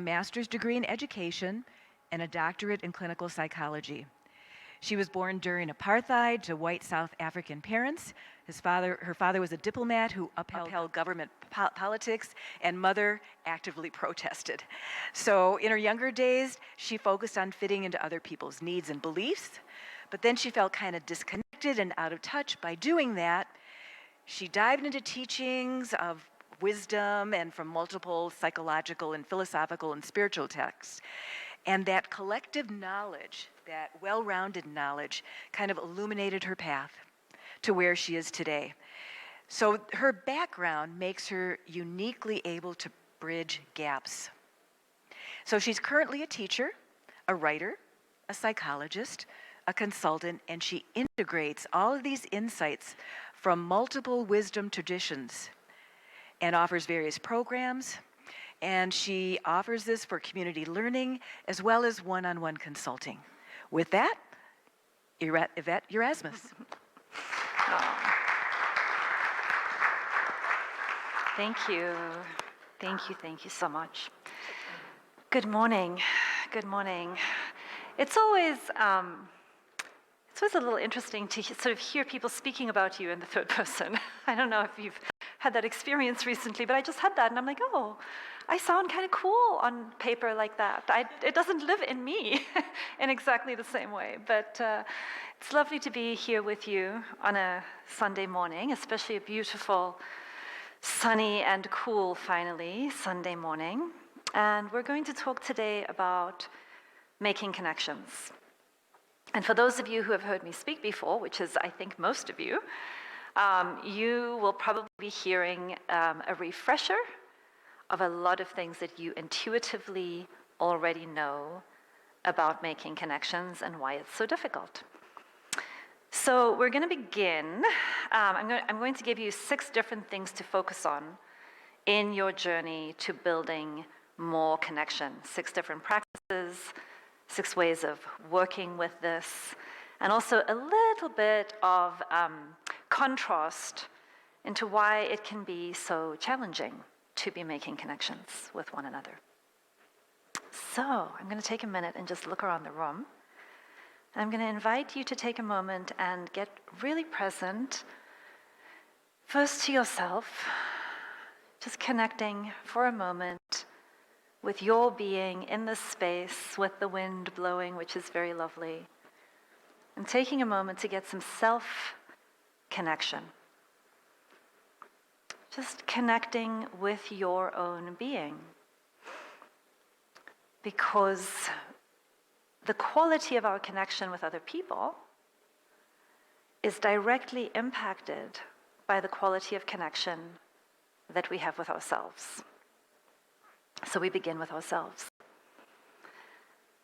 master's degree in education and a doctorate in clinical psychology. She was born during apartheid to white South African parents. Her father was a diplomat who upheld government politics, and mother actively protested. So in her younger days, she focused on fitting into other people's needs and beliefs, but then she felt kind of disconnected and out of touch. By doing that, she dived into teachings of wisdom and from multiple psychological and philosophical and spiritual texts. And that collective knowledge, that well-rounded knowledge, kind of illuminated her path to where she is today. So her background makes her uniquely able to bridge gaps. So she's currently a teacher, a writer, a psychologist, a consultant, and she integrates all of these insights from multiple wisdom traditions and offers various programs. And she offers this for community learning as well as one-on-one consulting. With that, Yvette Erasmus. Thank you. Thank you so much. Good morning. Good morning. It's always a little interesting to sort of hear people speaking about you in the third person. I don't know if you've had that experience recently, but I just had that, and I'm like, oh, I sound kind of cool on paper like that. It doesn't live in me in exactly the same way, but it's lovely to be here with you on a Sunday morning, especially a beautiful, sunny and cool, finally, Sunday morning. And we're going to talk today about making connections. And for those of you who have heard me speak before, which is, I think, most of you, you will probably be hearing a refresher of a lot of things that you intuitively already know about making connections and why it's so difficult. So we're going to begin. I'm going to give you 6 different things to focus on in your journey to building more connection. 6 different practices, 6 ways of working with this, and also a little bit of contrast into why it can be so challenging to be making connections with one another. So I'm going to take a minute and just look around the room. I'm going to invite you to take a moment and get really present, first to yourself, just connecting for a moment with your being in this space, with the wind blowing, which is very lovely, and taking a moment to get some self-connection. Just connecting with your own being. Because the quality of our connection with other people is directly impacted by the quality of connection that we have with ourselves. So we begin with ourselves.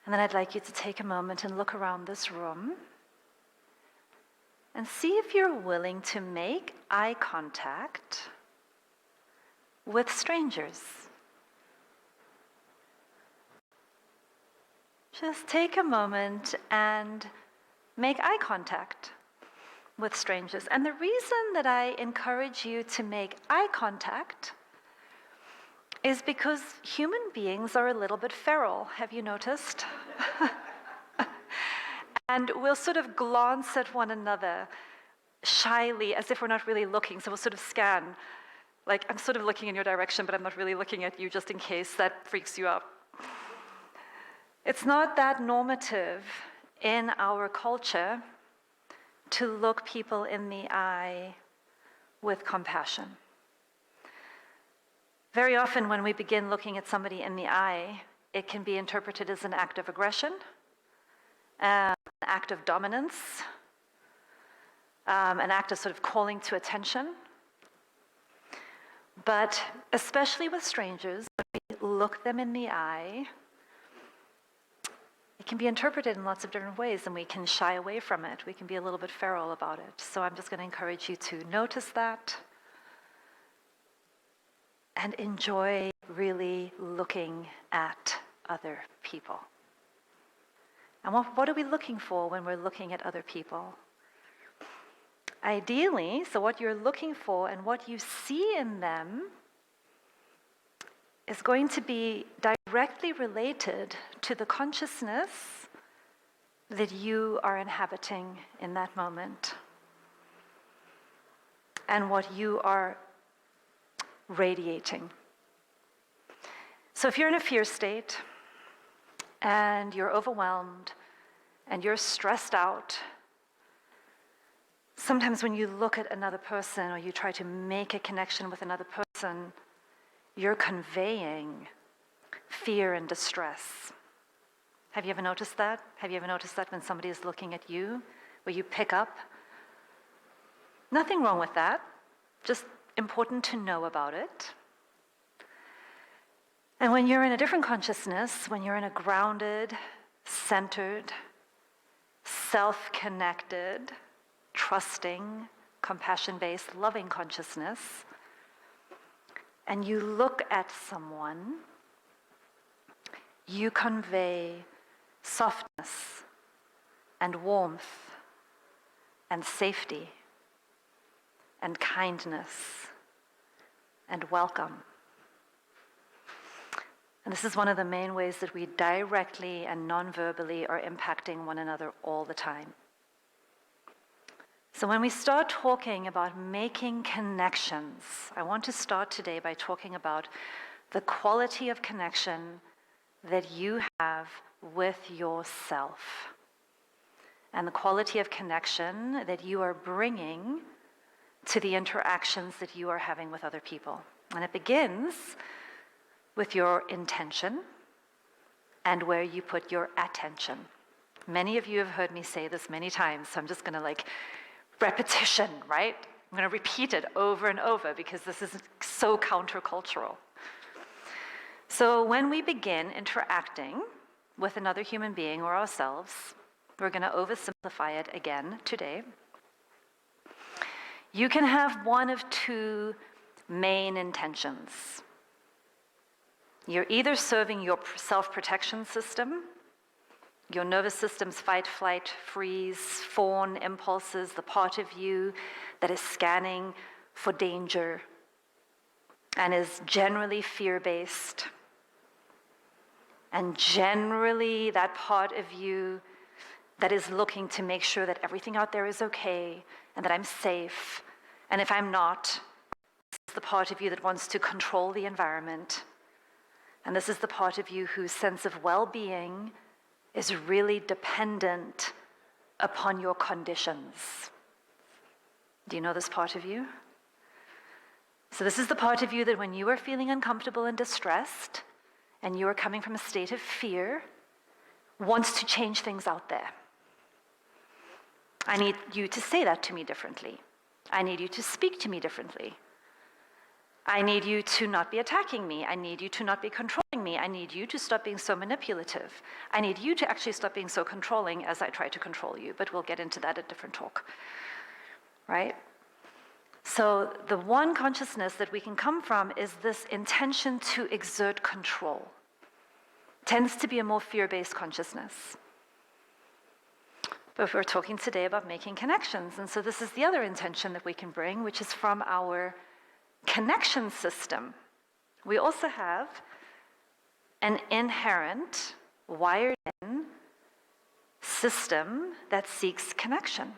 And then I'd like you to take a moment and look around this room and see if you're willing to make eye contact with strangers. Just take a moment and make eye contact with strangers. And the reason that I encourage you to make eye contact is because human beings are a little bit feral, have you noticed? And we'll sort of glance at one another shyly as if we're not really looking. So we'll sort of scan, like I'm sort of looking in your direction, but I'm not really looking at you just in case that freaks you out. It's not that normative in our culture to look people in the eye with compassion. Very often when we begin looking at somebody in the eye, it can be interpreted as an act of aggression, an act of dominance, an act of sort of calling to attention. But especially with strangers, when we look them in the eye, it can be interpreted in lots of different ways, and we can shy away from it. We can be a little bit feral about it. So I'm just going to encourage you to notice that and enjoy really looking at other people. And what are we looking for when we're looking at other people? Ideally, so what you're looking for and what you see in them is going to be directly related to the consciousness that you are inhabiting in that moment and what you are radiating. So if you're in a fear state and you're overwhelmed and you're stressed out, sometimes when you look at another person or you try to make a connection with another person, you're conveying fear and distress. Have you ever noticed that? Have you ever noticed that when somebody is looking at you, where you pick up? Nothing wrong with that, just important to know about it. And when you're in a different consciousness, when you're in a grounded, centered, self-connected, trusting, compassion-based, loving consciousness, and you look at someone, you convey softness and warmth and safety and kindness and welcome. And this is one of the main ways that we directly and non-verbally are impacting one another all the time. So when we start talking about making connections, I want to start today by talking about the quality of connection that you have with yourself and the quality of connection that you are bringing to the interactions that you are having with other people. And it begins with your intention and where you put your attention. Many of you have heard me say this many times, so I'm just gonna repetition, right? I'm gonna repeat it over and over because this is so countercultural. So when we begin interacting with another human being or ourselves, we're gonna oversimplify it again today. You can have one of two main intentions. You're either serving your self-protection system, your nervous system's fight, flight, freeze, fawn impulses, the part of you that is scanning for danger and is generally fear-based, and generally that part of you that is looking to make sure that everything out there is okay and that I'm safe, and if I'm not, this is the part of you that wants to control the environment. And this is the part of you whose sense of well-being is really dependent upon your conditions. Do you know this part of you? So this is the part of you that when you are feeling uncomfortable and distressed, and you are coming from a state of fear, wants to change things out there. I need you to say that to me differently. I need you to speak to me differently. I need you to not be attacking me. I need you to not be controlling me. I need you to stop being so manipulative. I need you to actually stop being so controlling as I try to control you, but we'll get into that at different talk, right? So the one consciousness that we can come from is this intention to exert control. Tends to be a more fear-based consciousness. But we're talking today about making connections, and so this is the other intention that we can bring, which is from our connection system. We also have an inherent, wired-in system that seeks connection.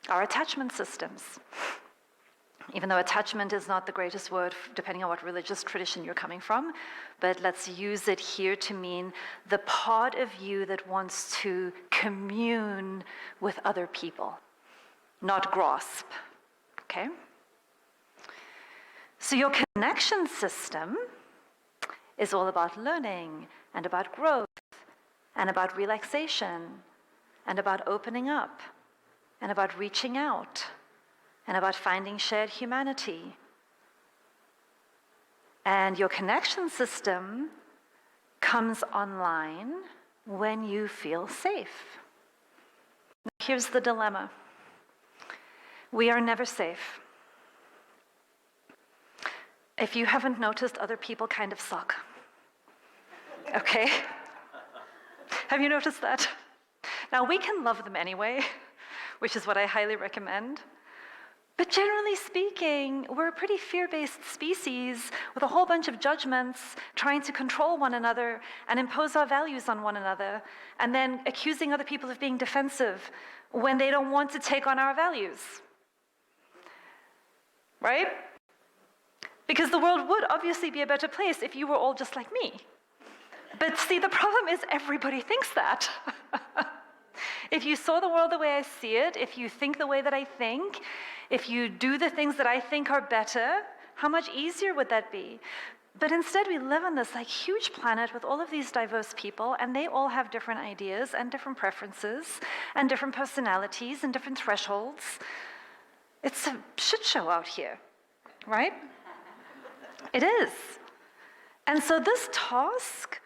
Our attachment systems. Even though attachment is not the greatest word, depending on what religious tradition you're coming from, but let's use it here to mean the part of you that wants to commune with other people, not grasp, okay? So your connection system is all about learning and about growth and about relaxation and about opening up and about reaching out and about finding shared humanity. And your connection system comes online when you feel safe. Now, here's the dilemma. We are never safe. If you haven't noticed, other people kind of suck. Okay? Have you noticed that? Now, we can love them anyway, which is what I highly recommend. But generally speaking, we're a pretty fear-based species with a whole bunch of judgments, trying to control one another and impose our values on one another, and then accusing other people of being defensive when they don't want to take on our values. Right? Because the world would obviously be a better place if you were all just like me. But see, the problem is everybody thinks that. If you saw the world the way I see it, if you think the way that I think, if you do the things that I think are better, how much easier would that be? But instead we live on this like huge planet with all of these diverse people, and they all have different ideas and different preferences and different personalities and different thresholds. It's a shit show out here, right? It is. And so this task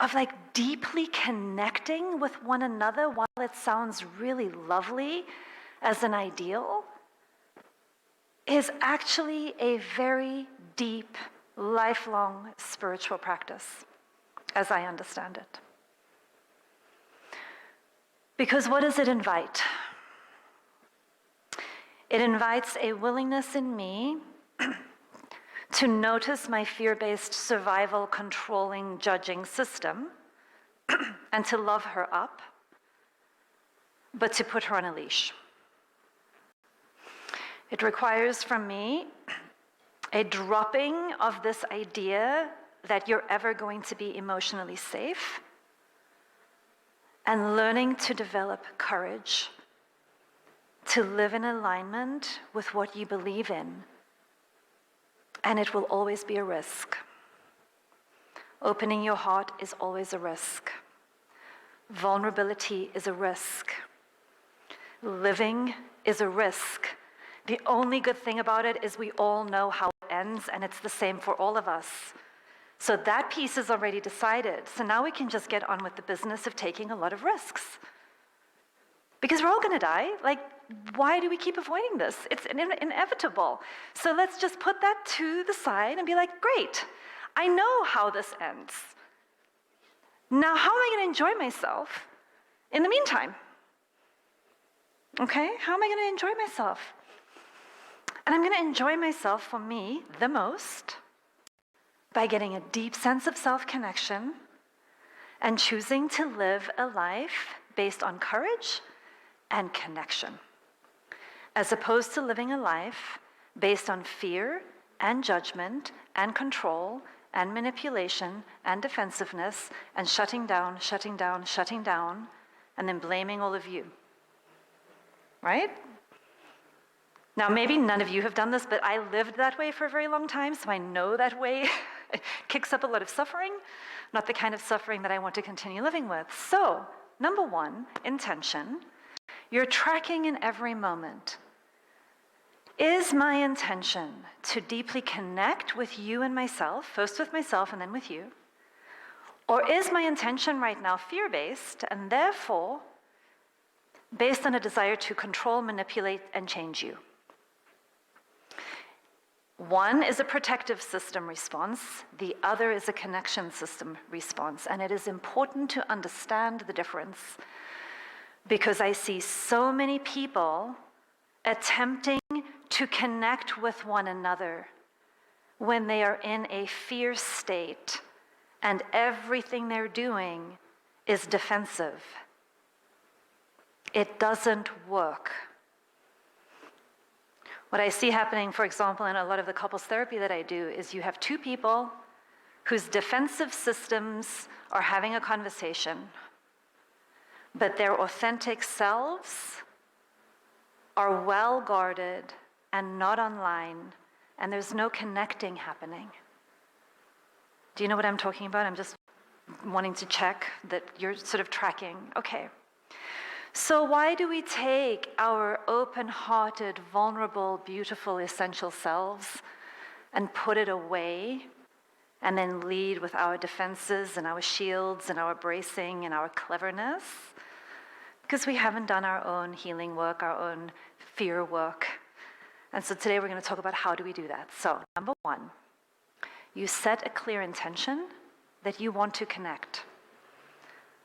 of like deeply connecting with one another, while it sounds really lovely as an ideal, is actually a very deep, lifelong spiritual practice, as I understand it. Because what does it invite? It invites a willingness in me to notice my fear-based survival, controlling, judging system and to love her up, but to put her on a leash. It requires from me a dropping of this idea that you're ever going to be emotionally safe, and learning to develop courage to live in alignment with what you believe in. And it will always be a risk. Opening your heart is always a risk. Vulnerability is a risk. Living is a risk. The only good thing about it is we all know how it ends, and it's the same for all of us. So that piece is already decided. So now we can just get on with the business of taking a lot of risks. Because we're all going to die. Like, why do we keep avoiding this? It's inevitable. So let's just put that to the side and be like, great, I know how this ends. Now, how am I going to enjoy myself in the meantime? Okay, how am I going to enjoy myself? And I'm going to enjoy myself, for me, the most, by getting a deep sense of self-connection and choosing to live a life based on courage and connection, as opposed to living a life based on fear and judgment and control and manipulation and defensiveness and shutting down, and then blaming all of you. Right? Now, maybe none of you have done this, but I lived that way for a very long time, so I know that way kicks up a lot of suffering, not the kind of suffering that I want to continue living with. So, number one, intention. You're tracking in every moment. Is my intention to deeply connect with you and myself, first with myself and then with you? Or is my intention right now fear-based and therefore based on a desire to control, manipulate, and change you? One is a protective system response, the other is a connection system response, and it is important to understand the difference, because I see so many people attempting to connect with one another when they are in a fear state and everything they're doing is defensive. It doesn't work. What I see happening, for example, in a lot of the couples therapy that I do, is you have two people whose defensive systems are having a conversation, but their authentic selves are well guarded and not online, and there's no connecting happening. Do you know what I'm talking about? I'm just wanting to check that you're sort of tracking. Okay. So why do we take our open-hearted, vulnerable, beautiful, essential selves and put it away and then lead with our defenses and our shields and our bracing and our cleverness? Because we haven't done our own healing work, our own fear work. And so today we're going to talk about how do we do that. So number one, you set a clear intention that you want to connect.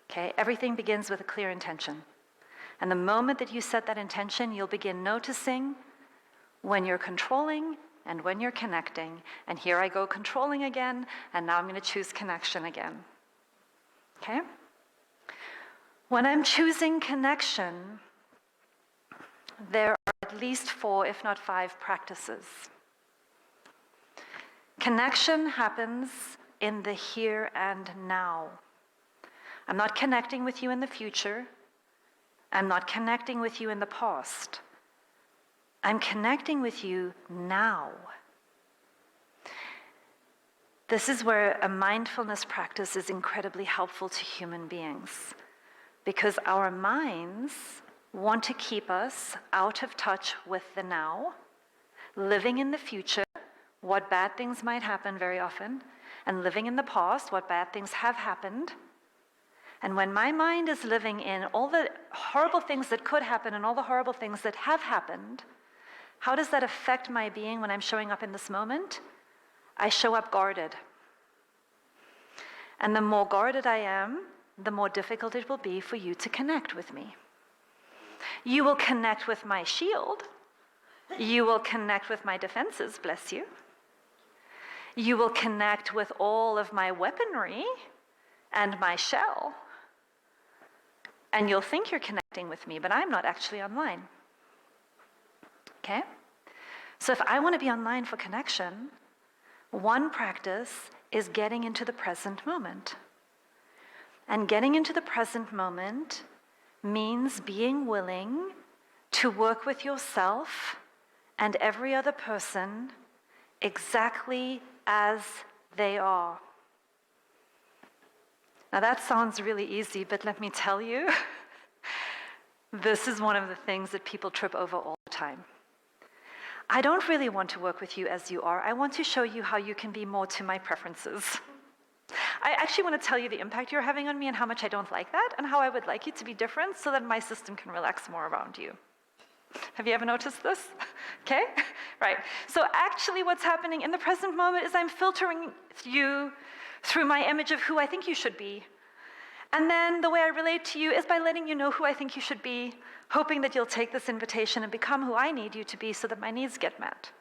Okay, everything begins with a clear intention. And the moment that you set that intention, you'll begin noticing when you're controlling and when you're connecting. And here I go controlling again, and now I'm going to choose connection again. Okay? When I'm choosing connection, there are at least 4, if not 5 practices. Connection happens in the here and now. I'm not connecting with you in the future. I'm not connecting with you in the past. I'm connecting with you now. This is where a mindfulness practice is incredibly helpful to human beings, because our minds want to keep us out of touch with the now, living in the future, what bad things might happen very often, and living in the past, what bad things have happened. And when my mind is living in all the horrible things that could happen and all the horrible things that have happened, how does that affect my being when I'm showing up in this moment? I show up guarded. And the more guarded I am, the more difficult it will be for you to connect with me. You will connect with my shield. You will connect with my defenses, bless you. You will connect with all of my weaponry and my shell. And you'll think you're connecting with me, but I'm not actually online. Okay? So if I want to be online for connection, one practice is getting into the present moment. And getting into the present moment means being willing to work with yourself and every other person exactly as they are. Now that sounds really easy, but let me tell you, this is one of the things that people trip over all the time. I don't really want to work with you as you are. I want to show you how you can be more to my preferences. I actually want to tell you the impact you're having on me and how much I don't like that and how I would like you to be different so that my system can relax more around you. Have you ever noticed this? Okay? Right. So actually what's happening in the present moment is I'm filtering you through my image of who I think you should be. And then the way I relate to you is by letting you know who I think you should be, hoping that you'll take this invitation and become who I need you to be so that my needs get met.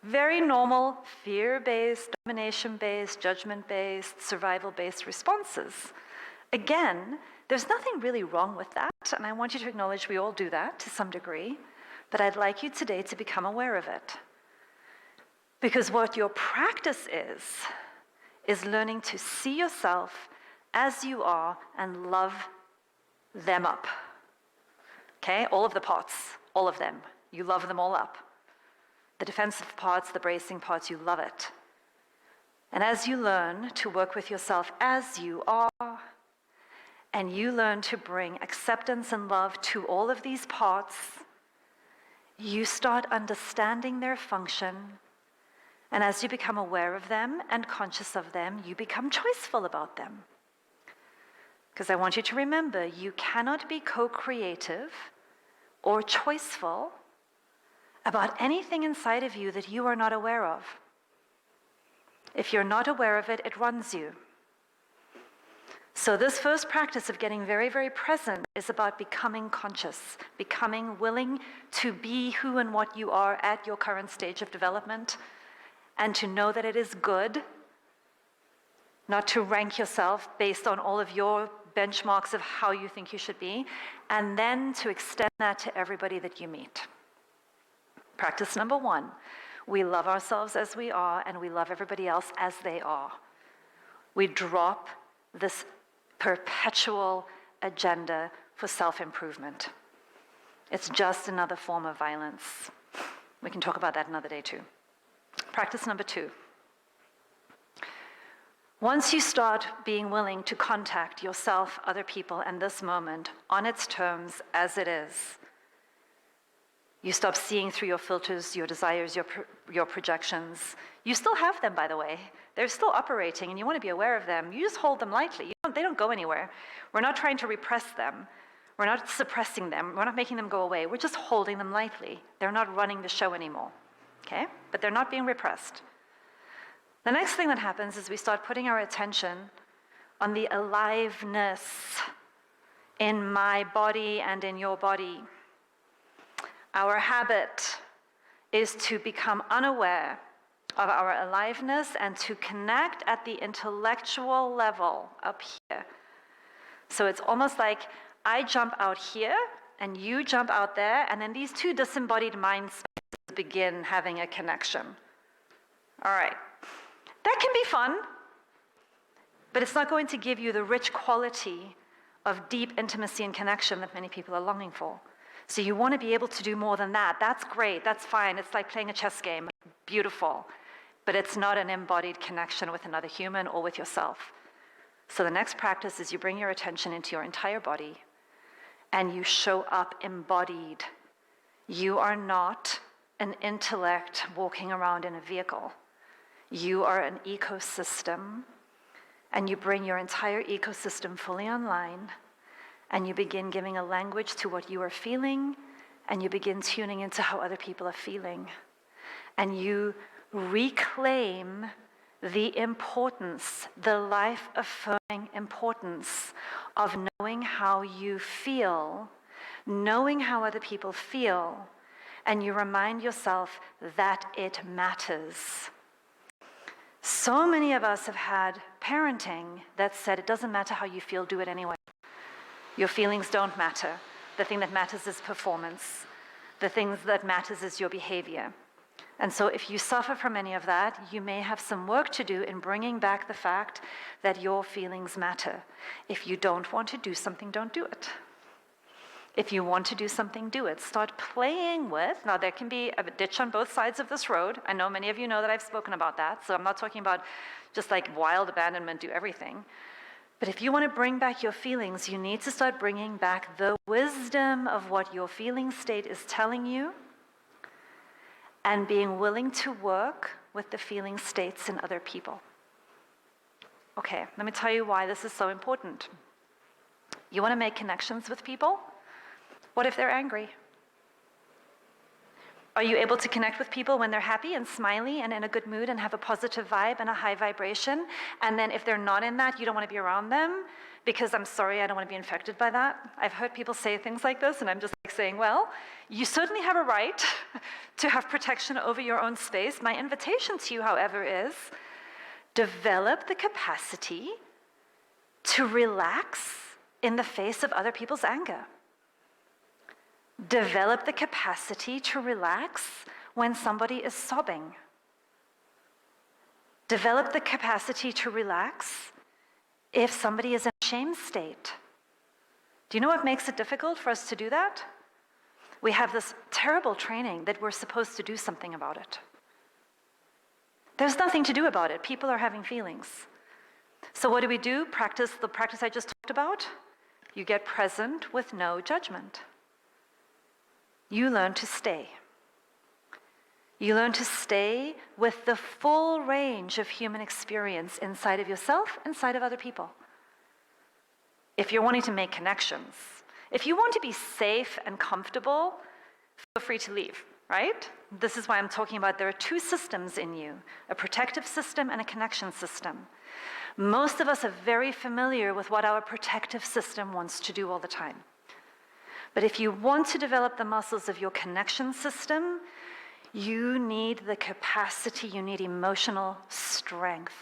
Very normal, fear-based, domination-based, judgment-based, survival-based responses. Again, there's nothing really wrong with that, and I want you to acknowledge we all do that to some degree, but I'd like you today to become aware of it. Because what your practice is learning to see yourself as you are and love them up. Okay, all of the parts, all of them. You love them all up. The defensive parts, the bracing parts, you love it. And as you learn to work with yourself as you are, and you learn to bring acceptance and love to all of these parts, you start understanding their function. And as you become aware of them and conscious of them, you become choiceful about them. Because I want you to remember, you cannot be co-creative or choiceful about anything inside of you that you are not aware of. If you're not aware of it, it runs you. So this first practice of getting very, very present is about becoming conscious, becoming willing to be who and what you are at your current stage of development, and to know that it is good, not to rank yourself based on all of your benchmarks of how you think you should be, and then to extend that to everybody that you meet. Practice number 1, we love ourselves as we are, and we love everybody else as they are. We drop this perpetual agenda for self-improvement. It's just another form of violence. We can talk about that another day too. Practice number 2. Once you start being willing to contact yourself, other people, and this moment on its terms as it is, you stop seeing through your filters, your desires, your projections. You still have them, by the way. They're still operating, and you want to be aware of them. You just hold them lightly. They don't go anywhere. We're not trying to repress them. We're not suppressing them. We're not making them go away. We're just holding them lightly. They're not running the show anymore, okay? But they're not being repressed. The next thing that happens is we start putting our attention on the aliveness in my body and in your body. Our habit is to become unaware of our aliveness and to connect at the intellectual level up here. So it's almost like I jump out here and you jump out there, and then these two disembodied mind spaces begin having a connection. All right. That can be fun, but it's not going to give you the rich quality of deep intimacy and connection that many people are longing for. So you want to be able to do more than that. That's great, that's fine. It's like playing a chess game, beautiful. But it's not an embodied connection with another human or with yourself. So the next practice is you bring your attention into your entire body and you show up embodied. You are not an intellect walking around in a vehicle. You are an ecosystem, and you bring your entire ecosystem fully online, and you begin giving a language to what you are feeling, and you begin tuning into how other people are feeling. And you reclaim the importance, the life-affirming importance of knowing how you feel, knowing how other people feel, and you remind yourself that it matters. So many of us have had parenting that said, it doesn't matter how you feel, do it anyway. Your feelings don't matter. The thing that matters is performance. The thing that matters is your behavior. And so if you suffer from any of that, you may have some work to do in bringing back the fact that your feelings matter. If you don't want to do something, don't do it. If you want to do something, do it. Start playing with, now there can be a ditch on both sides of this road. I know many of you know that I've spoken about that, so I'm not talking about just like wild abandonment, do everything. But if you want to bring back your feelings, you need to start bringing back the wisdom of what your feeling state is telling you and being willing to work with the feeling states in other people. Okay, let me tell you why this is so important. You want to make connections with people? What if they're angry? Are you able to connect with people when they're happy and smiley and in a good mood and have a positive vibe and a high vibration? And then if they're not in that, you don't want to be around them because I'm sorry, I don't want to be infected by that. I've heard people say things like this, and I'm just like saying, well, you certainly have a right to have protection over your own space. My invitation to you, however, is develop the capacity to relax in the face of other people's anger. Develop the capacity to relax when somebody is sobbing. Develop the capacity to relax if somebody is in a shame state. Do you know what makes it difficult for us to do that? We have this terrible training that we're supposed to do something about it. There's nothing to do about it. People are having feelings. So what do? Practice the practice I just talked about. You get present with no judgment. You learn to stay. You learn to stay with the full range of human experience inside of yourself, inside of other people. If you're wanting to make connections, if you want to be safe and comfortable, feel free to leave, right? This is why I'm talking about there are two systems in you, a protective system and a connection system. Most of us are very familiar with what our protective system wants to do all the time. But if you want to develop the muscles of your connection system, you need the capacity, you need emotional strength.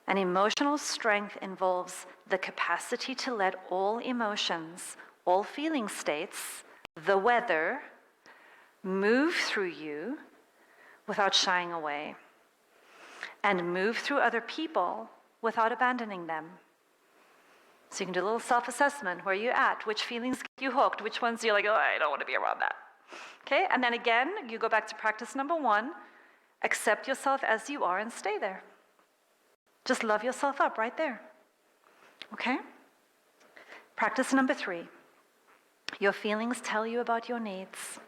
And emotional strength involves the capacity to let all emotions, all feeling states, the weather, move through you without shying away, and move through other people without abandoning them. So you can do a little self-assessment. Where are you at? Which feelings get you hooked? Which ones you're like, oh, I don't want to be around that. Okay, and then again, you go back to practice number 1. Accept yourself as you are and stay there. Just love yourself up right there. Okay? Practice number 3. Your feelings tell you about your needs.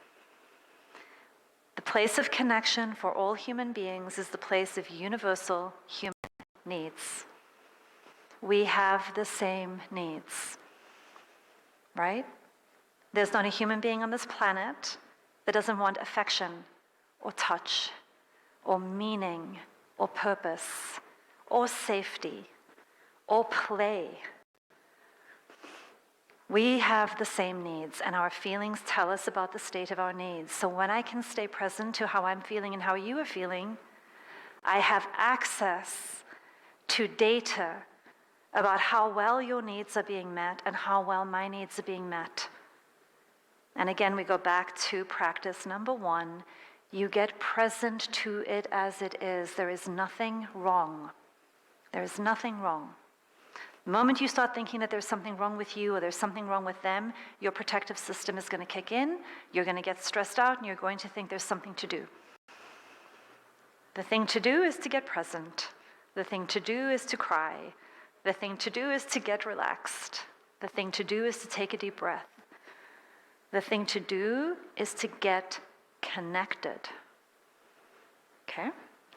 The place of connection for all human beings is the place of universal human needs. We have the same needs, right? There's not a human being on this planet that doesn't want affection or touch or meaning or purpose or safety or play. We have the same needs, and our feelings tell us about the state of our needs. So when I can stay present to how I'm feeling and how you are feeling, I have access to data about how well your needs are being met and how well my needs are being met. And again, we go back to practice number 1. You get present to it as it is. There is nothing wrong. There is nothing wrong. The moment you start thinking that there's something wrong with you or there's something wrong with them, your protective system is going to kick in, you're going to get stressed out, and you're going to think there's something to do. The thing to do is to get present. The thing to do is to cry. The thing to do is to get relaxed. The thing to do is to take a deep breath. The thing to do is to get connected. Okay?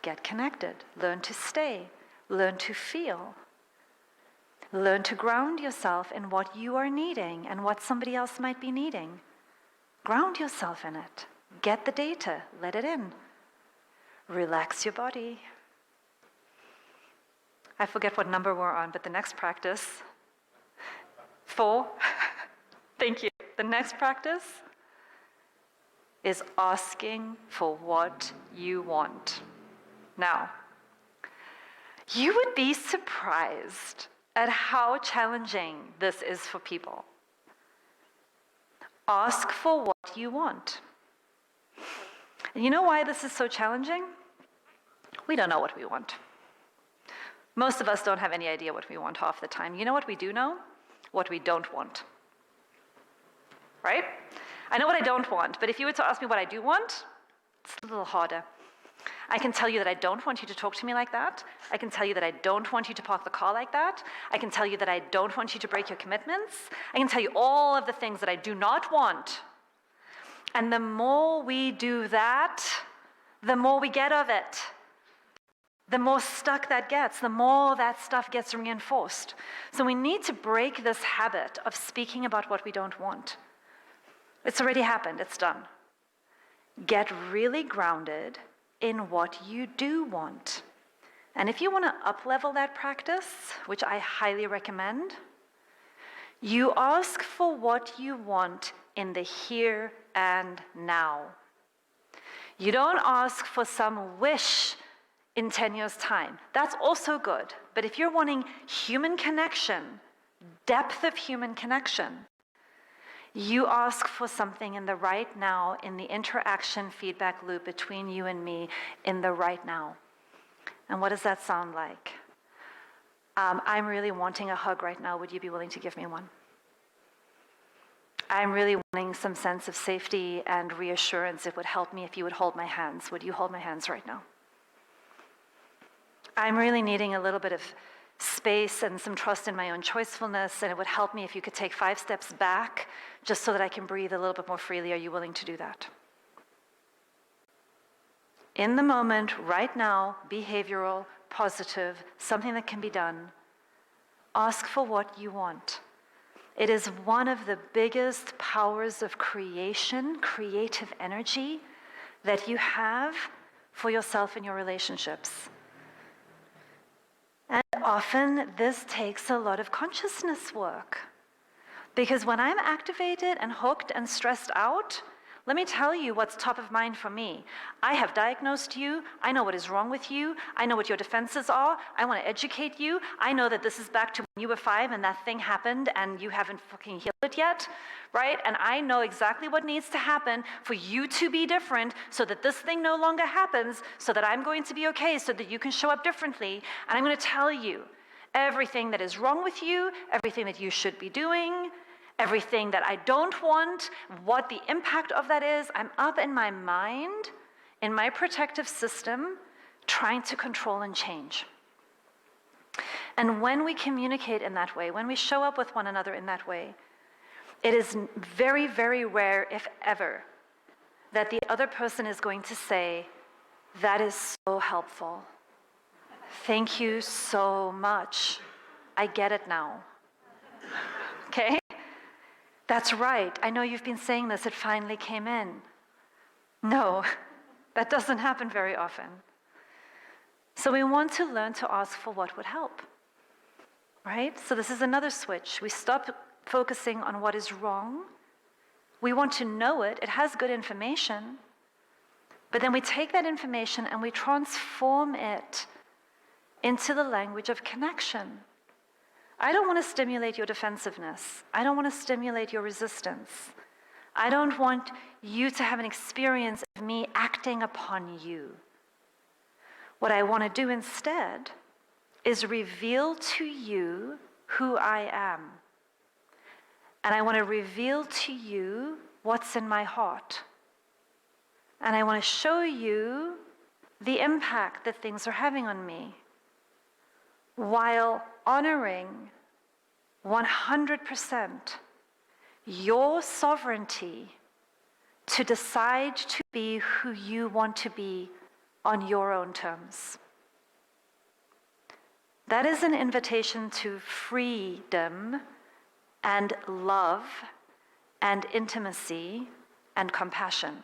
Get connected. Learn to stay. Learn to feel. Learn to ground yourself in what you are needing and what somebody else might be needing. Ground yourself in it. Get the data. Let it in. Relax your body. I forget what number we're on, but the next practice, 4, thank you. The next practice is asking for what you want. Now, you would be surprised at how challenging this is for people. Ask for what you want. And you know why this is so challenging? We don't know what we want. Most of us don't have any idea what we want half the time. You know what we do know? What we don't want. Right? I know what I don't want, but if you were to ask me what I do want, it's a little harder. I can tell you that I don't want you to talk to me like that. I can tell you that I don't want you to park the car like that. I can tell you that I don't want you to break your commitments. I can tell you all of the things that I do not want. And the more we do that, the more we get of it. The more stuck that gets, the more that stuff gets reinforced. So we need to break this habit of speaking about what we don't want. It's already happened, it's done. Get really grounded in what you do want. And if you want to up-level that practice, which I highly recommend, you ask for what you want in the here and now. You don't ask for some wish in 10 years' time. That's also good. But if you're wanting human connection, depth of human connection, you ask for something in the right now, in the interaction feedback loop between you and me, in the right now. And what does that sound like? I'm really wanting a hug right now. Would you be willing to give me one? I'm really wanting some sense of safety and reassurance. It would help me if you would hold my hands. Would you hold my hands right now? I'm really needing a little bit of space and some trust in my own choicefulness, and it would help me if you could take 5 steps back just so that I can breathe a little bit more freely. Are you willing to do that? In the moment, right now, behavioral, positive, something that can be done. Ask for what you want. It is one of the biggest powers of creation, creative energy, that you have for yourself and your relationships. And often this takes a lot of consciousness work. Because when I'm activated and hooked and stressed out, let me tell you what's top of mind for me. I have diagnosed you. I know what is wrong with you. I know what your defenses are. I want to educate you. I know that this is back to when you were 5 and that thing happened and you haven't fucking healed it yet, right? And I know exactly what needs to happen for you to be different so that this thing no longer happens, so that I'm going to be okay, so that you can show up differently. And I'm going to tell you everything that is wrong with you, everything that you should be doing, everything that I don't want, what the impact of that is. I'm up in my mind, in my protective system, trying to control and change. And when we communicate in that way, when we show up with one another in that way, it is very, very rare, if ever, that the other person is going to say, "That is so helpful. Thank you so much. I get it now." Okay? That's right. I know you've been saying this. It finally came in. No, that doesn't happen very often. So we want to learn to ask for what would help, right? So this is another switch. We stop focusing on what is wrong. We want to know it. It has good information. But then we take that information and we transform it into the language of connection. I don't want to stimulate your defensiveness. I don't want to stimulate your resistance. I don't want you to have an experience of me acting upon you. What I want to do instead is reveal to you who I am. And I want to reveal to you what's in my heart. And I want to show you the impact that things are having on me, while honoring 100% your sovereignty to decide to be who you want to be on your own terms. That is an invitation to freedom and love and intimacy and compassion.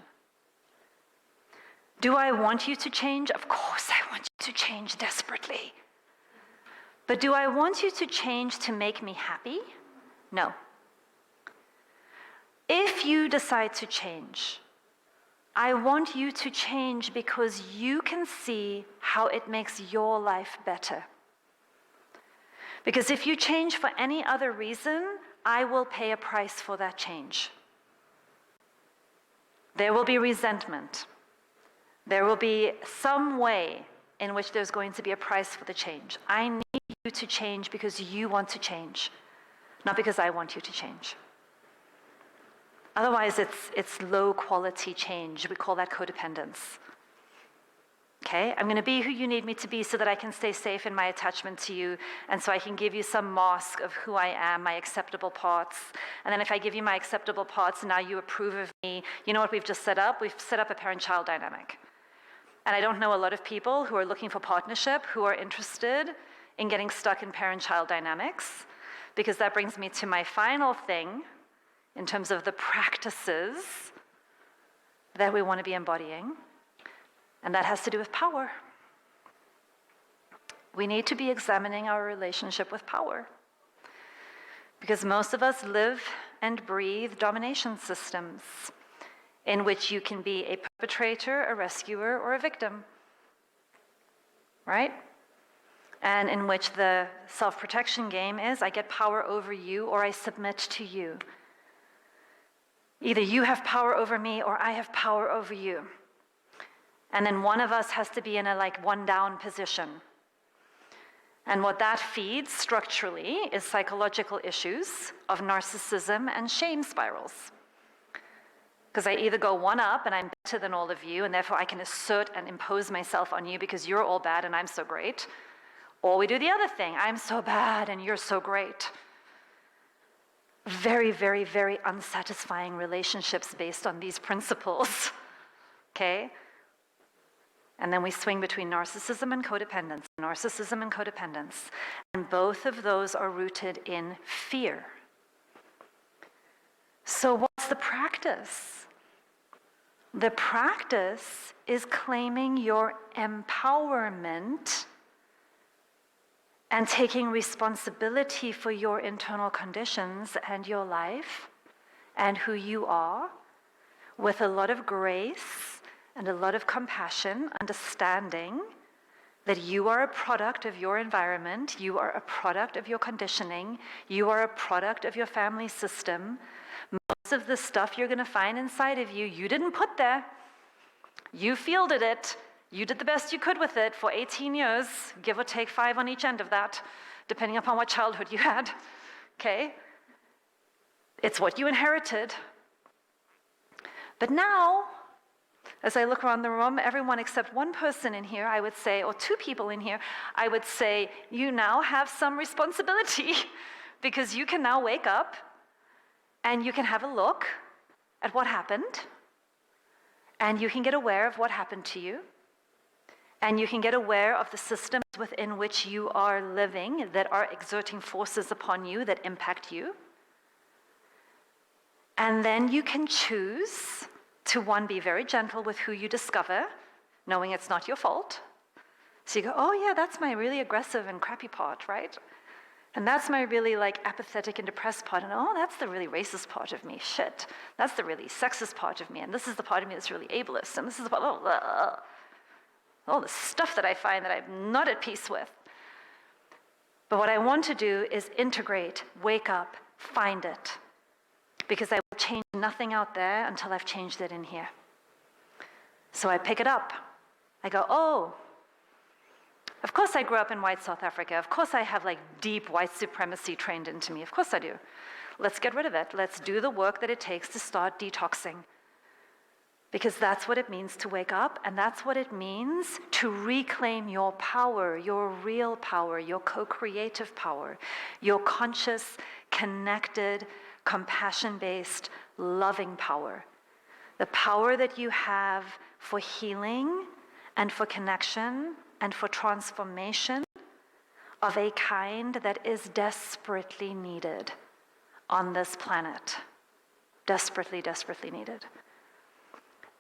Do I want you to change? Of course I want you to change desperately. But do I want you to change to make me happy? No. If you decide to change, I want you to change because you can see how it makes your life better. Because if you change for any other reason, I will pay a price for that change. There will be resentment. There will be some way in which there's going to be a price for the change. I need you to change because you want to change, not because I want you to change. Otherwise, it's low quality change. We call that codependence. Okay, I'm going to be who you need me to be so that I can stay safe in my attachment to you, and so I can give you some mask of who I am, my acceptable parts. And then if I give you my acceptable parts, now you approve of me. You know what we've just set up? We've set up a parent-child dynamic. And I don't know a lot of people who are looking for partnership who are interested in getting stuck in parent-child dynamics, because that brings me to my final thing in terms of the practices that we want to be embodying. And that has to do with power. We need to be examining our relationship with power. Because most of us live and breathe domination systems in which you can be a perpetrator, a rescuer, or a victim. Right? And in which the self-protection game is, I get power over you or I submit to you. Either you have power over me or I have power over you. And then one of us has to be in a one down position. And what that feeds structurally is psychological issues of narcissism and shame spirals. Because I either go one up and I'm better than all of you, and therefore I can assert and impose myself on you because you're all bad and I'm so great. Or we do the other thing, I'm so bad and you're so great. Very, very, very unsatisfying relationships based on these principles. Okay? And then we swing between narcissism and codependence, narcissism and codependence. And both of those are rooted in fear. So what's the practice? The practice is claiming your empowerment and taking responsibility for your internal conditions and your life and who you are with a lot of grace and a lot of compassion, understanding that you are a product of your environment, you are a product of your conditioning, you are a product of your family system. Most of the stuff you're going to find inside of you, you didn't put there. You fielded it. You did the best you could with it for 18 years, give or take 5 on each end of that, depending upon what childhood you had. Okay? It's what you inherited. But now, as I look around the room, everyone except one person in here, I would say, or 2 people in here, I would say, you now have some responsibility because you can now wake up and you can have a look at what happened, and you can get aware of what happened to you, and you can get aware of the systems within which you are living that are exerting forces upon you that impact you. And then you can choose to, one, be very gentle with who you discover, knowing it's not your fault. So you go, oh yeah, that's my really aggressive and crappy part, right? And that's my really like apathetic and depressed part. And oh, that's the really racist part of me. Shit. That's the really sexist part of me. And this is the part of me that's really ableist. And this is the part, all the stuff that I find that I'm not at peace with. But what I want to do is integrate, wake up, find it. Because I will change nothing out there until I've changed it in here. So I pick it up. I go, oh, of course I grew up in white South Africa. Of course I have like deep white supremacy trained into me. Of course I do. Let's get rid of it. Let's do the work that it takes to start detoxing. Because that's what it means to wake up, and that's what it means to reclaim your power, your real power, your co-creative power, your conscious, connected, compassion-based, loving power. The power that you have for healing and for connection and for transformation of a kind that is desperately needed on this planet. Desperately, desperately needed.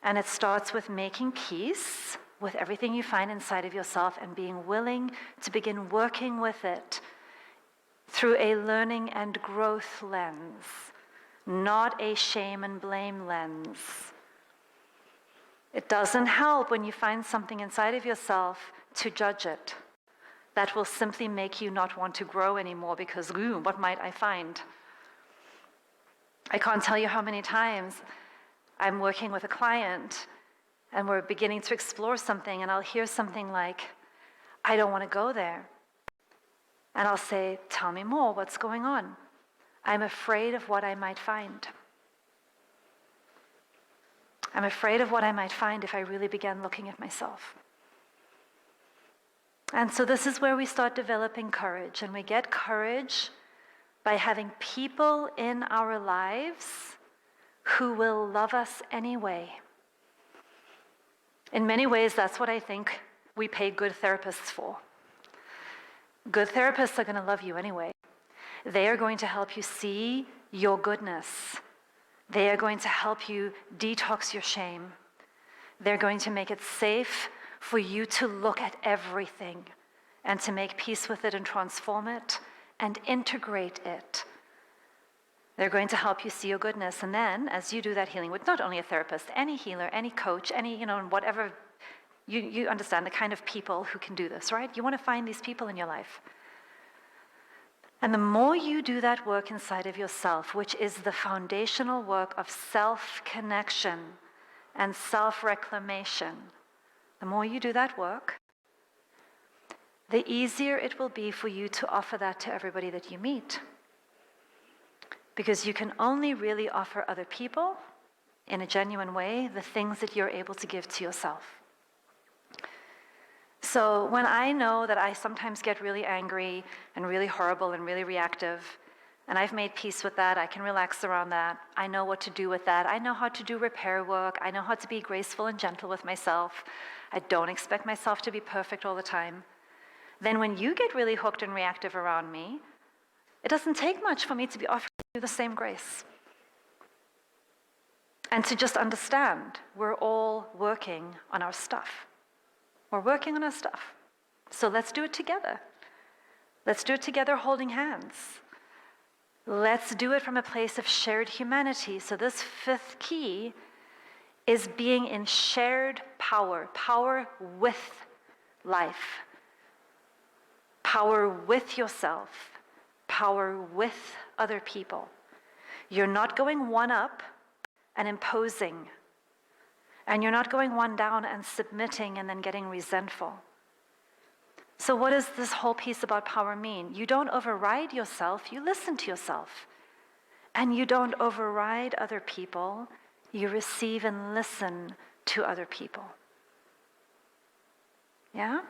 And it starts with making peace with everything you find inside of yourself and being willing to begin working with it through a learning and growth lens, not a shame and blame lens. It doesn't help when you find something inside of yourself to judge it. That will simply make you not want to grow anymore because, ooh, what might I find? I can't tell you how many times I'm working with a client and we're beginning to explore something and I'll hear something like, I don't want to go there. And I'll say, tell me more, what's going on? I'm afraid of what I might find. I'm afraid of what I might find if I really began looking at myself. And so this is where we start developing courage. And we get courage by having people in our lives who will love us anyway. In many ways, that's what I think we pay good therapists for. Good therapists are going to love you anyway. They are going to help you see your goodness. They are going to help you detox your shame. They're going to make it safe for you to look at everything and to make peace with it and transform it and integrate it. They're going to help you see your goodness. And then, as you do that healing with not only a therapist, any healer, any coach, any, whatever, you understand the kind of people who can do this, right? You want to find these people in your life. And the more you do that work inside of yourself, which is the foundational work of self-connection and self-reclamation, the more you do that work, the easier it will be for you to offer that to everybody that you meet. Because you can only really offer other people, in a genuine way, the things that you're able to give to yourself. So when I know that I sometimes get really angry and really horrible and really reactive, and I've made peace with that, I can relax around that, I know what to do with that, I know how to do repair work, I know how to be graceful and gentle with myself, I don't expect myself to be perfect all the time, then when you get really hooked and reactive around me, it doesn't take much for me to be offering you the same grace. And to just understand, we're all working on our stuff. We're working on our stuff. So let's do it together. Let's do it together holding hands. Let's do it from a place of shared humanity. So this fifth key is being in shared power, power with life, power with yourself, power with other people. You're not going one up and imposing, and you're not going one down and submitting and then getting resentful. So what does this whole piece about power mean? You don't override yourself, you listen to yourself. And you don't override other people, you receive and listen to other people. Yeah?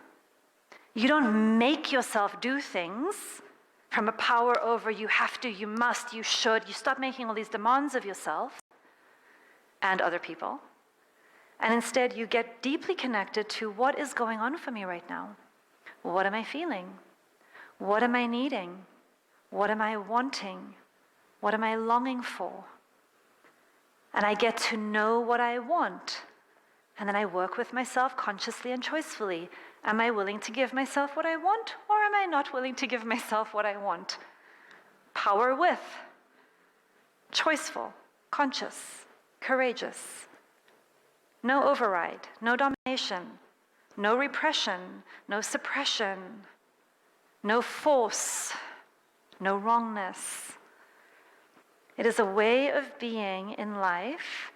You don't make yourself do things from a power over you have to, you must, you should. You stop making all these demands of yourself and other people. And instead you get deeply connected to what is going on for me right now. What am I feeling? What am I needing? What am I wanting? What am I longing for? And I get to know what I want And then I work with myself consciously and choicefully. Am I willing to give myself what I want, or am I not willing to give myself what I want? Power with, choiceful, conscious, courageous. No override, no domination, no repression, no suppression, no force, no wrongness. It is a way of being in life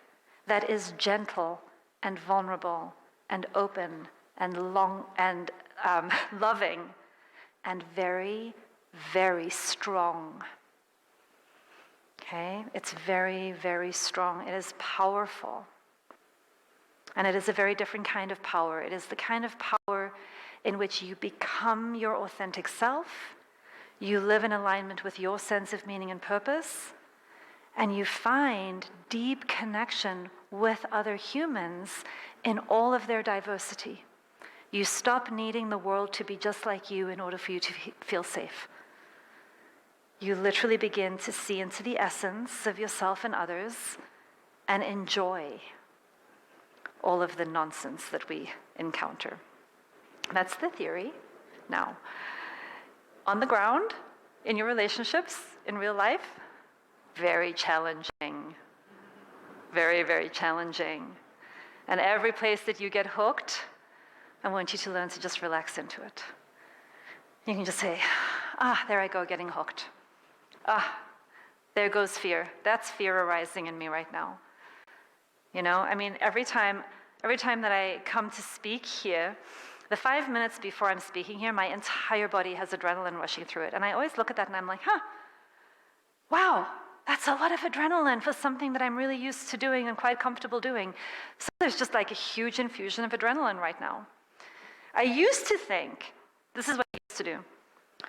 that is gentle and vulnerable and open and loving and very, very strong. Okay? It's very, very strong. It is powerful. And it is a very different kind of power. It is the kind of power in which you become your authentic self, you live in alignment with your sense of meaning and purpose, and you find deep connection with other humans in all of their diversity. You stop needing the world to be just like you in order for you to feel safe. You literally begin to see into the essence of yourself and others and enjoy all of the nonsense that we encounter. That's the theory. Now, on the ground, in your relationships, in real life, very challenging. Very, very challenging. And every place that you get hooked, I want you to learn to just relax into it. You can just say, there I go, getting hooked. There goes fear. That's fear arising in me right now. You know, I mean, every time that I come to speak here, the 5 minutes before I'm speaking here, my entire body has adrenaline rushing through it. And I always look at that and I'm like, wow, that's a lot of adrenaline for something that I'm really used to doing and quite comfortable doing. So there's just like a huge infusion of adrenaline right now. I used to think, this is what I used to do.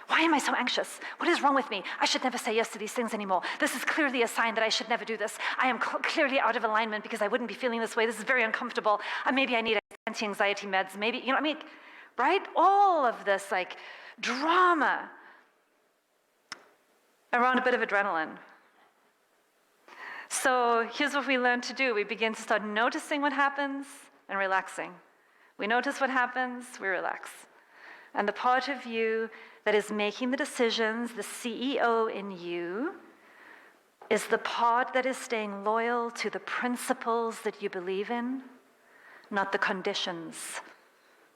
Why am I so anxious? What is wrong with me? I should never say yes to these things anymore. This is clearly a sign that I should never do this. I am clearly out of alignment because I wouldn't be feeling this way. This is very uncomfortable. Maybe I need anti-anxiety meds. Maybe, you know what I mean? Right? All of this like drama around a bit of adrenaline. So here's what we learn to do. We begin to start noticing what happens and relaxing. We notice what happens, we relax. And the part of you that is making the decisions, the CEO in you, is the part that is staying loyal to the principles that you believe in, not the conditions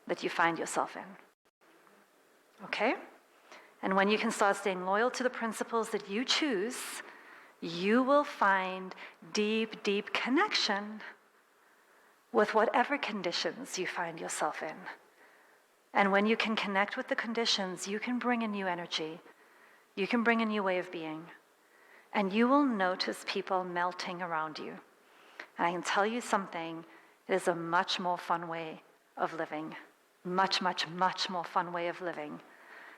that you find yourself in. Okay? And when you can start staying loyal to the principles that you choose, you will find deep, deep connection with whatever conditions you find yourself in. And when you can connect with the conditions, you can bring a new energy. You can bring a new way of being. And you will notice people melting around you. And I can tell you something, it is a much more fun way of living. Much, much, much more fun way of living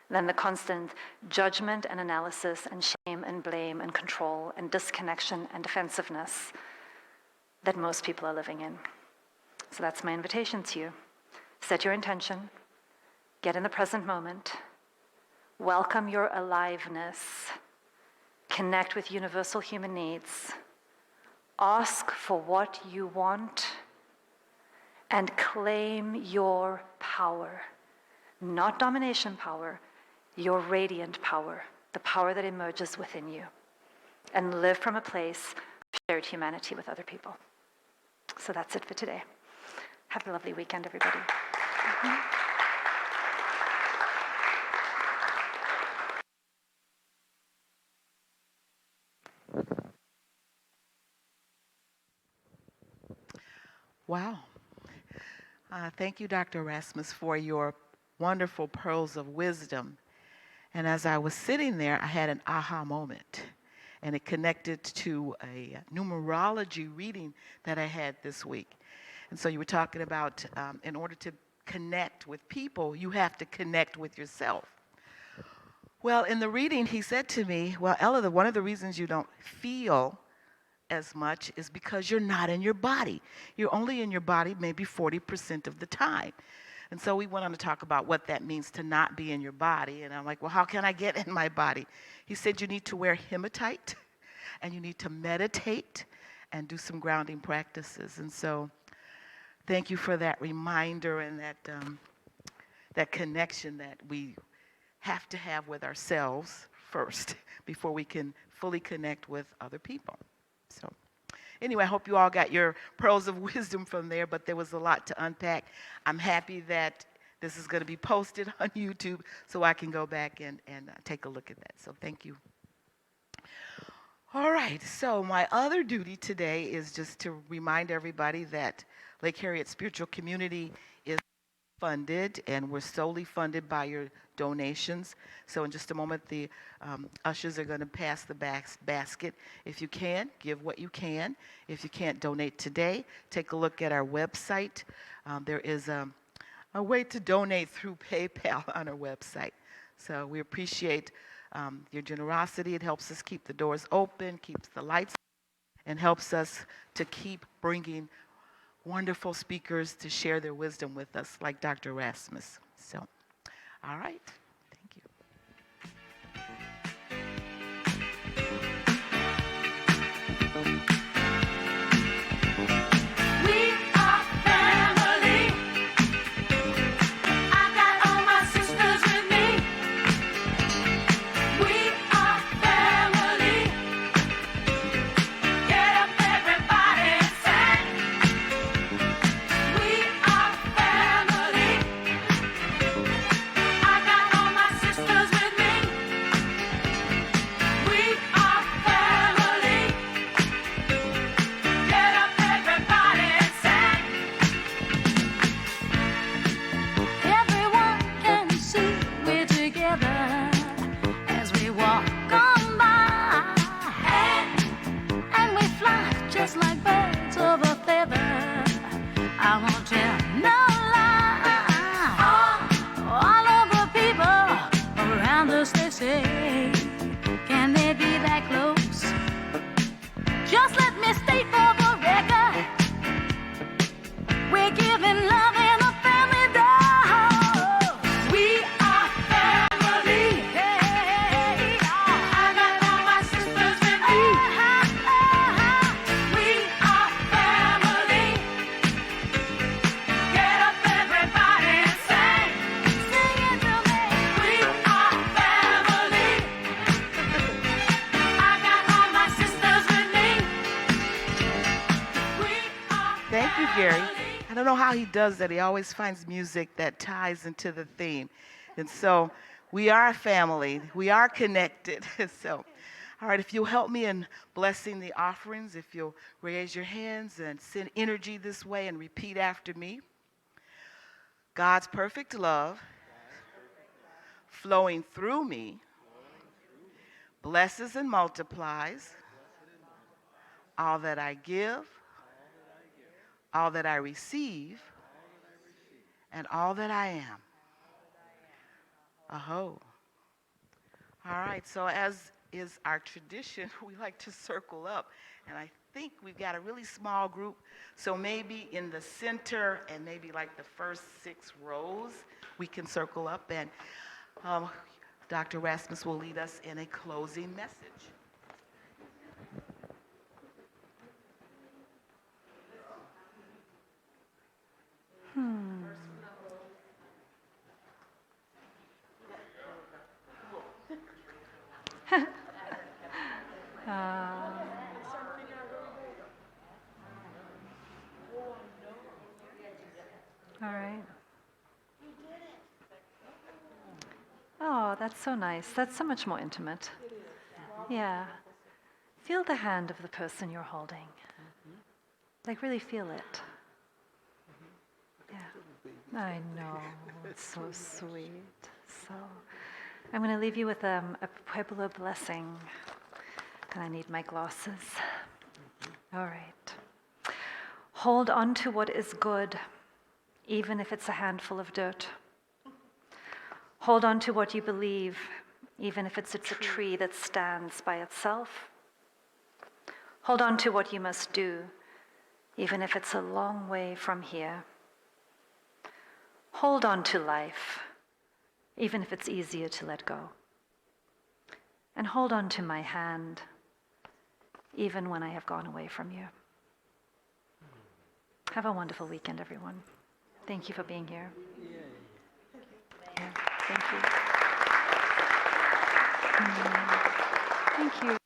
than the constant judgment and analysis and shame and blame and control and disconnection and defensiveness that most people are living in. So that's my invitation to you. Set your intention. Get in the present moment. Welcome your aliveness. Connect with universal human needs. Ask for what you want and claim your power. Not domination power, your radiant power, the power that emerges within you. And live from a place of shared humanity with other people. So that's it for today. Have a lovely weekend, everybody. Wow. Thank you, Dr. Erasmus, for your wonderful pearls of wisdom. And as I was sitting there, I had an aha moment. And it connected to a numerology reading that I had this week. And so you were talking about in order to connect with people, you have to connect with yourself. Well, in the reading, he said to me, well, Ella, one of the reasons you don't feel as much is because you're not in your body. You're only in your body maybe 40% of the time. And so we went on to talk about what that means to not be in your body. And I'm like, well, how can I get in my body? He said you need to wear hematite and you need to meditate and do some grounding practices. And so thank you for that reminder and that connection that we have to have with ourselves first before we can fully connect with other people. So anyway, I hope you all got your pearls of wisdom from there, but there was a lot to unpack. I'm happy that this is going to be posted on YouTube so I can go back and take a look at that. So thank you. All right, so my other duty today is just to remind everybody that Lake Harriet Spiritual Community is funded, and we're solely funded by your donations. So in just a moment, the ushers are going to pass the basket. If you can, give what you can. If you can't donate today, take a look at our website. There is a way to donate through PayPal on our website. So we appreciate your generosity. It helps us keep the doors open, keeps the lights on, and helps us to keep bringing wonderful speakers to share their wisdom with us, like Dr. Erasmus. So, all right. Thank you. We are family. I got all my sisters with me. We are family. Get up, everybody, and sing. We are family. I got all my sisters with me. We are family. Get up, everybody, and sing. Everyone can see we're together as we walk on by, and we fly just like birds of a feather. I won't tell no lie. All of the people around us, they say, can they be that close? Just let me state for the record, we're giving love in a family dose. We are family. Hey, I got all my sisters with me. We are family. Get up, everybody, and sing. Sing it to me. We are family. I got all my sisters with me. We are Thank you, Gary. family. I don't know how he does that. He always finds music that ties into the theme. And so we are a family. We are connected. So, all right, if you'll help me in blessing the offerings, if you'll raise your hands and send energy this way and repeat after me. God's perfect love flowing through me blesses and multiplies all that I give, all that I receive, and all that I am. Aho. All right, so as is our tradition, we like to circle up. And I think we've got a really small group, so maybe in the center and maybe like the first 6 rows, we can circle up, and Dr. Erasmus will lead us in a closing message. All right. Oh, that's so nice. That's so much more intimate. Yeah. Feel the hand of the person you're holding. Like, really feel it. Yeah. I know. It's so sweet. So, I'm going to leave you with a Pueblo blessing. And I need my glasses. All right. Hold on to what is good, even if it's a handful of dirt. Hold on to what you believe, even if it's a tree that stands by itself. Hold on to what you must do, even if it's a long way from here. Hold on to life, even if it's easier to let go. And hold on to my hand, even when I have gone away from you. Have a wonderful weekend, everyone. Thank you for being here. Yeah, thank you. Thank you.